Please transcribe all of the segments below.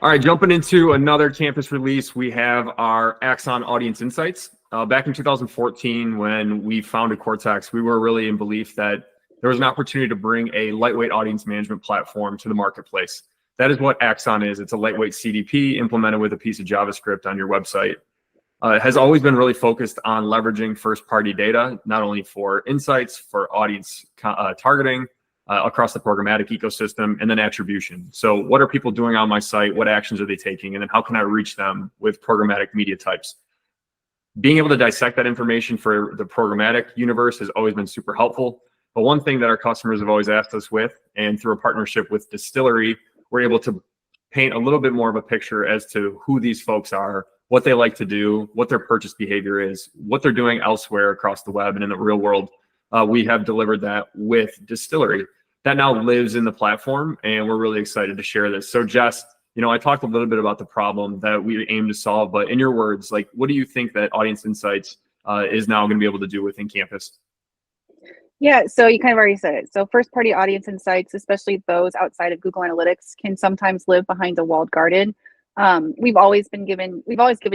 All right, jumping into another campus release, we have our Axon Audience Insights. Back in 2014, when we founded KORTX, we were really in belief that there was an opportunity to bring a lightweight audience management platform to the marketplace. That is what Axon is. It's a lightweight CDP implemented with a piece of JavaScript on your website. It has always been really focused on leveraging first-party data, not only for insights, for audience targeting, across the programmatic ecosystem, and then attribution. So what are people doing on my site? What actions are they taking? And then how can I reach them with programmatic media types? Being able to dissect that information for the programmatic universe has always been super helpful. But one thing that our customers have always asked us with, and through a partnership with Dstillery, we're able to paint a little bit more of a picture as to who these folks are, what they like to do, what their purchase behavior is, what they're doing elsewhere across the web and in the real world. We have delivered that with Dstillery. That now lives in the platform, and we're really excited to share this. So Jess, I talked a little bit about the problem that we aim to solve, but in your words, like, what do you think that Audience Insights is now going to be able to do within Campus? Yeah, so you kind of already said it. So first-party audience insights, especially those outside of Google Analytics, can sometimes live behind a walled garden. We've always given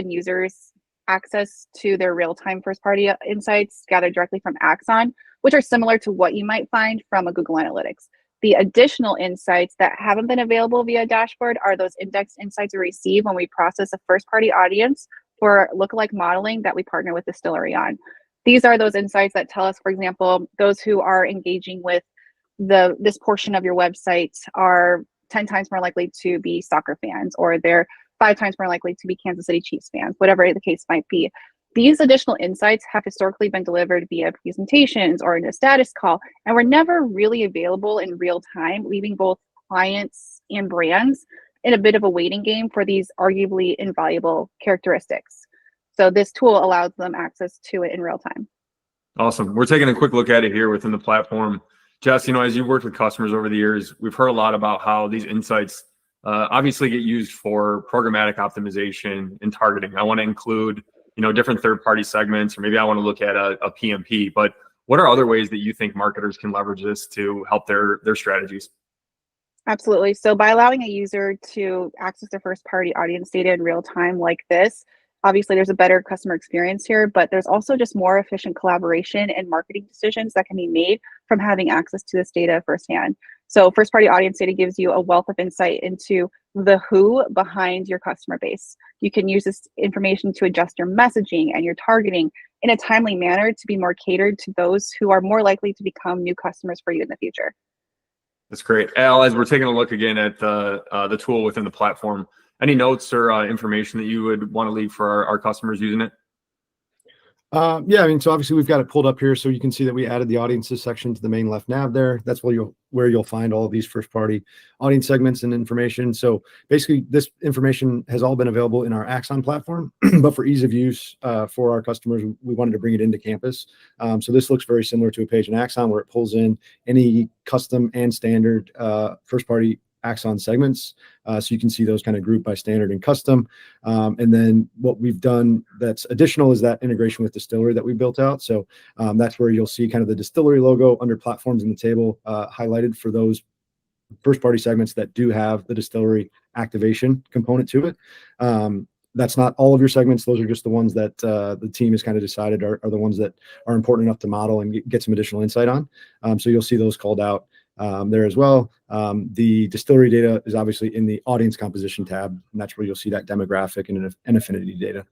users access to their real-time first-party insights gathered directly from Axon, which are similar to what you might find from a Google Analytics. The additional insights that haven't been available via dashboard are those index insights we receive when we process a first-party audience for lookalike modeling that we partner with Dstillery on. These are those insights that tell us, for example, those who are engaging with this portion of your website are 10 times more likely to be soccer fans, or they're 5 times more likely to be Kansas City Chiefs fans, whatever the case might be. These additional insights have historically been delivered via presentations or in a status call, and were never really available in real time, leaving both clients and brands in a bit of a waiting game for these arguably invaluable characteristics. So this tool allows them access to it in real time. Awesome. We're taking a quick look at it here within the platform. Jess, as you've worked with customers over the years, we've heard a lot about how these insights obviously get used for programmatic optimization and targeting. I want to include, different third-party segments, or maybe I want to look at a PMP. But what are other ways that you think marketers can leverage this to help their strategies? Absolutely. So by allowing a user to access their first-party audience data in real time like this, obviously there's a better customer experience here, but there's also just more efficient collaboration and marketing decisions that can be made from having access to this data firsthand. So first-party audience data gives you a wealth of insight into the who behind your customer base. You can use this information to adjust your messaging and your targeting in a timely manner to be more catered to those who are more likely to become new customers for you in the future. That's great. Al, as we're taking a look again at the tool within the platform, any notes or information that you would want to leave for our customers using it? Yeah, so obviously we've got it pulled up here, so you can see that we added the audiences section to the main left nav there. That's where you'll find all of these first-party audience segments and information. So basically, this information has all been available in our Axon platform, but for ease of use for our customers, we wanted to bring it into Campus. So this looks very similar to a page in Axon where it pulls in any custom and standard first-party Axon segments. So you can see those kind of grouped by standard and custom. And then what we've done that's additional is that integration with Dstillery that we built out. So that's where you'll see kind of the Dstillery logo under platforms in the table highlighted for those first party segments that do have the Dstillery activation component to it. That's not all of your segments. Those are just the ones that the team has kind of decided are the ones that are important enough to model and get some additional insight on. So you'll see those called out there as well. The Dstillery data is obviously in the audience composition tab, and that's where you'll see that demographic and affinity data.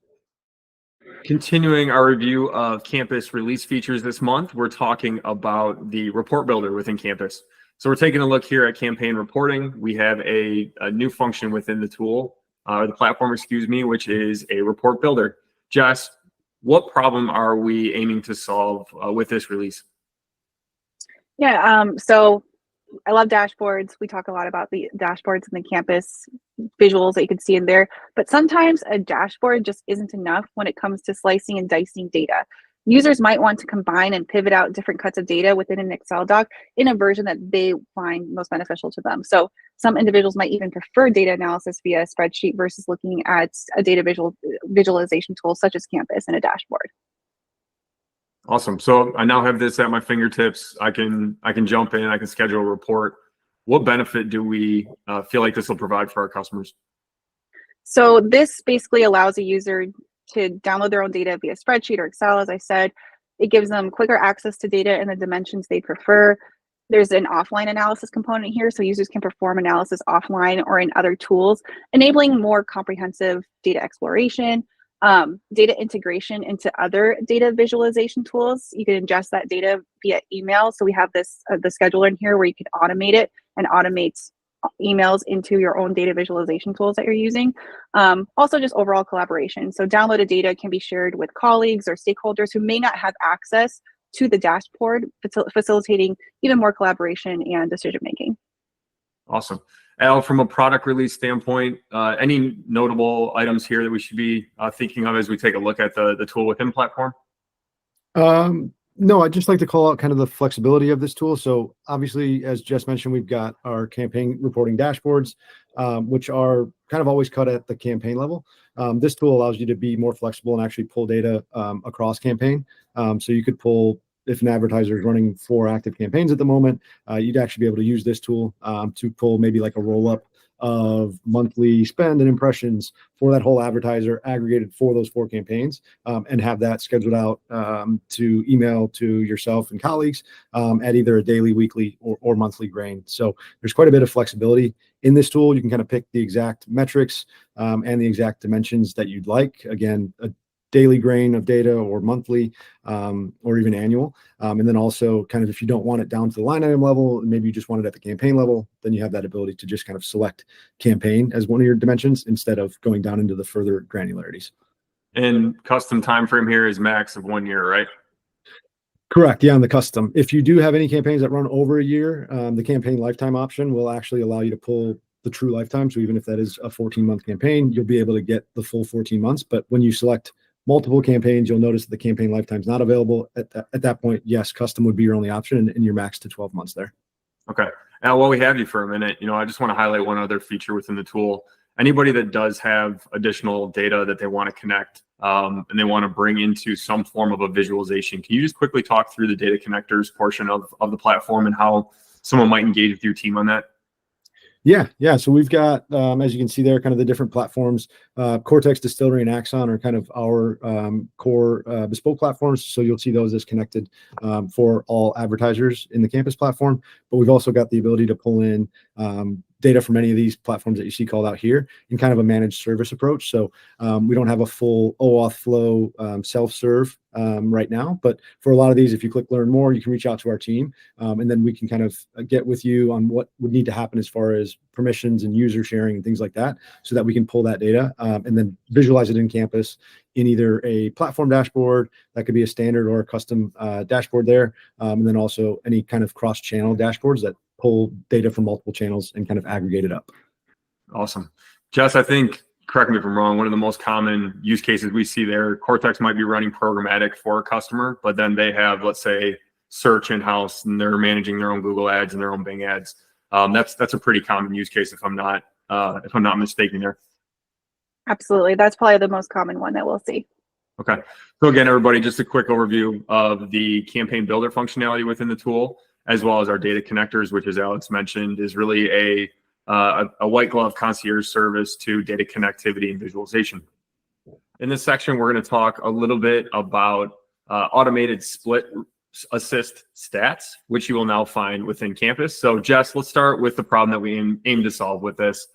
Continuing our review of Campus release features this month, we're talking about the report builder within Campus. So we're taking a look here at campaign reporting. We have a new function within the tool, or the platform, excuse me, which is a report builder. Jess, what problem are we aiming to solve with this release? Yeah, so I love dashboards. We talk a lot about the dashboards and the Campus visuals that you can see in there, but sometimes a dashboard just isn't enough when it comes to slicing and dicing data. Users might want to combine and pivot out different cuts of data within an Excel doc in a version that they find most beneficial to them. So some individuals might even prefer data analysis via a spreadsheet versus looking at a data visualization tool such as Campus and a dashboard. Awesome. So I now have this at my fingertips. I can jump in, I can schedule a report. What benefit do we feel like this will provide for our customers? So this basically allows a user to download their own data via spreadsheet or Excel, as I said. It gives them quicker access to data in the dimensions they prefer. There's an offline analysis component here, so users can perform analysis offline or in other tools, enabling more comprehensive data exploration, data integration into other data visualization tools. You can ingest that data via email. So we have this the scheduler in here where you can automate it and automate emails into your own data visualization tools that you're using. Also just overall collaboration. So downloaded data can be shared with colleagues or stakeholders who may not have access to the dashboard, facilitating even more collaboration and decision making. Awesome. Al, from a product release standpoint, any notable items here that we should be thinking of as we take a look at the tool within platform? No, I'd just like to call out kind of the flexibility of this tool. So obviously, as Jess mentioned, we've got our campaign reporting dashboards, which are kind of always cut at the campaign level. This tool allows you to be more flexible and actually pull data across campaign. So you could pull, if an advertiser is running 4 active campaigns at the moment, you'd actually be able to use this tool to pull maybe like a roll-up of monthly spend and impressions for that whole advertiser aggregated for those 4 campaigns, and have that scheduled out to email to yourself and colleagues at either a daily, weekly, or monthly grain. So there's quite a bit of flexibility in this tool. You can kind of pick the exact metrics and the exact dimensions that you'd like. Again, a daily grain of data or monthly or even annual. And then also kind of if you don't want it down to the line item level, maybe you just want it at the campaign level, then you have that ability to just kind of select campaign as one of your dimensions instead of going down into the further granularities. And custom time frame here is max of 1 year, right? Correct. Yeah, on the custom. If you do have any campaigns that run over a year, the campaign lifetime option will actually allow you to pull the true lifetime. So even if that is a 14-month campaign, you'll be able to get the full 14 months. But when you select multiple campaigns, you'll notice that the campaign lifetime is not available at that point. Yes, custom would be your only option, and you're max to 12 months there. Okay. Now, while we have you for a minute, I just want to highlight one other feature within the tool. Anybody that does have additional data that they want to connect and they want to bring into some form of a visualization, can you just quickly talk through the data connectors portion of the platform and how someone might engage with your team on that? Yeah. So we've got, as you can see there, kind of the different platforms. KORTX, Dstillery, and Axon are kind of our core bespoke platforms. So you'll see those as connected for all advertisers in the campus platform. But we've also got the ability to pull in data from any of these platforms that you see called out here in kind of a managed service approach. So we don't have a full OAuth flow self-serve right now, but for a lot of these, if you click learn more, you can reach out to our team and then we can kind of get with you on what would need to happen as far as permissions and user sharing and things like that, so that we can pull that data and then visualize it in campus in either a platform dashboard that could be a standard or a custom dashboard there, and then also any kind of cross-channel dashboards that pull data from multiple channels and kind of aggregate it up. Awesome. Jess, I think, correct me if I'm wrong, one of the most common use cases we see there, KORTX might be running programmatic for a customer, but then they have, let's say, search in-house and they're managing their own Google ads and their own Bing ads. That's a pretty common use case if I'm not mistaken there. Absolutely. That's probably the most common one that we'll see. Okay. So again, everybody, just a quick overview of the campaign builder functionality within the tool, as well as our data connectors, which, as Alex mentioned, is really a white glove concierge service to data connectivity and visualization. In this section, we're going to talk a little bit about automated split assist stats, which you will now find within Campus. So Jess, let's start with the problem that we aim to solve with this.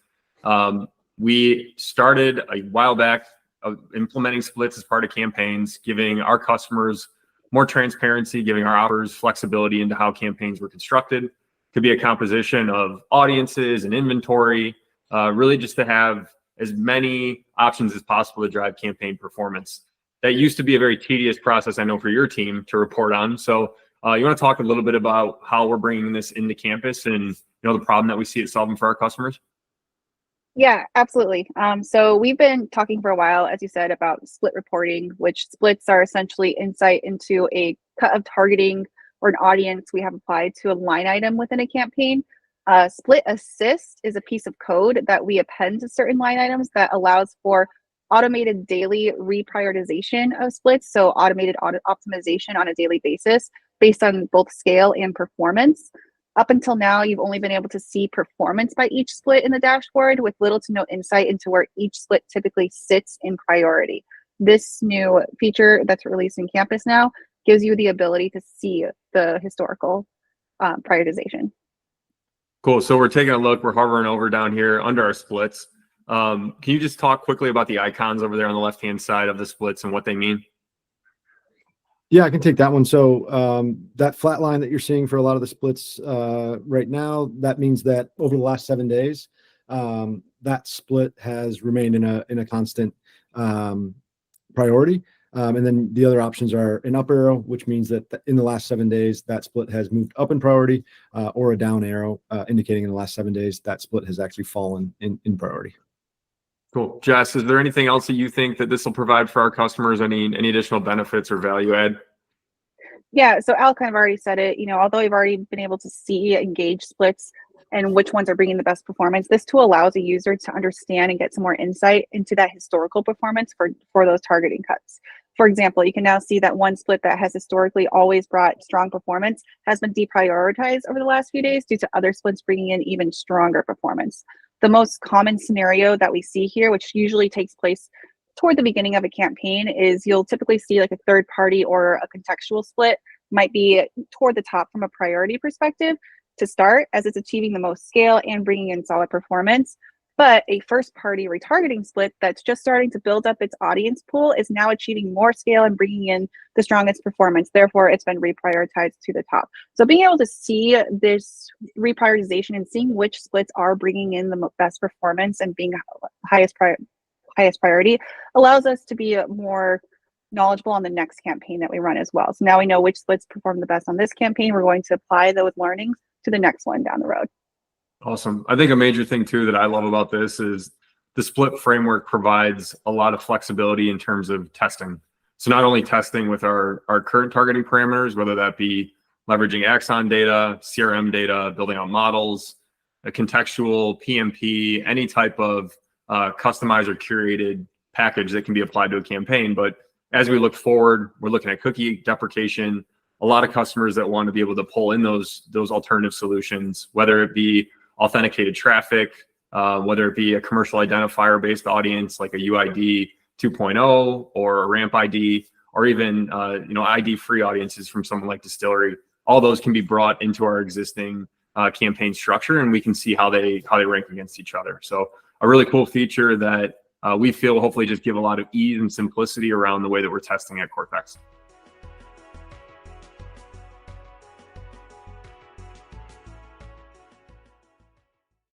We started a while back of implementing splits as part of campaigns, giving our customers more transparency, giving our offers flexibility into how campaigns were constructed. Could be a composition of audiences and inventory, really just to have as many options as possible to drive campaign performance. That used to be a very tedious process, I know, for your team to report on. So you want to talk a little bit about how we're bringing this into Campus and the problem that we see it solving for our customers? Yeah, absolutely. So we've been talking for a while, as you said, about split reporting, which splits are essentially insight into a cut of targeting or an audience we have applied to a line item within a campaign. Split assist is a piece of code that we append to certain line items that allows for automated daily reprioritization of splits, so automated optimization on a daily basis based on both scale and performance. Up until now, you've only been able to see performance by each split in the dashboard with little to no insight into where each split typically sits in priority. This new feature that's released in Campus now gives you the ability to see the historical prioritization. Cool. So we're taking a look. We're hovering over down here under our splits. Can you just talk quickly about the icons over there on the left-hand side of the splits and what they mean? Yeah, I can take that one. So that flat line that you're seeing for a lot of the splits right now, that means that over the last 7 days, that split has remained in a constant priority. And then the other options are an up arrow, which means that in the last 7 days, that split has moved up in priority, or a down arrow, indicating in the last 7 days, that split has actually fallen in priority. Cool. Jess, is there anything else that you think that this will provide for our customers? Any additional benefits or value add? Yeah, so Al kind of already said it. Although you've already been able to see engaged splits and which ones are bringing the best performance, this tool allows a user to understand and get some more insight into that historical performance for those targeting cuts. For example, you can now see that one split that has historically always brought strong performance has been deprioritized over the last few days due to other splits bringing in even stronger performance. The most common scenario that we see here, which usually takes place toward the beginning of a campaign, is you'll typically see like a third party or a contextual split might be toward the top from a priority perspective to start, as it's achieving the most scale and bringing in solid performance. But a first party retargeting split that's just starting to build up its audience pool is now achieving more scale and bringing in the strongest performance. Therefore, it's been reprioritized to the top. So being able to see this reprioritization and seeing which splits are bringing in the best performance and being highest priority allows us to be more knowledgeable on the next campaign that we run as well. So now we know which splits perform the best on this campaign. We're going to apply those learnings to the next one down the road. Awesome. I think a major thing too that I love about this is the split framework provides a lot of flexibility in terms of testing. So not only testing with our current targeting parameters, whether that be leveraging Axon data, CRM data, building out models, a contextual PMP, any type of customized or curated package that can be applied to a campaign. But as we look forward, we're looking at cookie deprecation, a lot of customers that want to be able to pull in those alternative solutions, whether it be authenticated traffic, whether it be a commercial identifier based audience like a UID 2.0 or a ramp ID, or even ID free audiences from someone like Dstillery. All those can be brought into our existing campaign structure, and we can see how they rank against each other. So a really cool feature that we feel hopefully just give a lot of ease and simplicity around the way that we're testing at KORTX.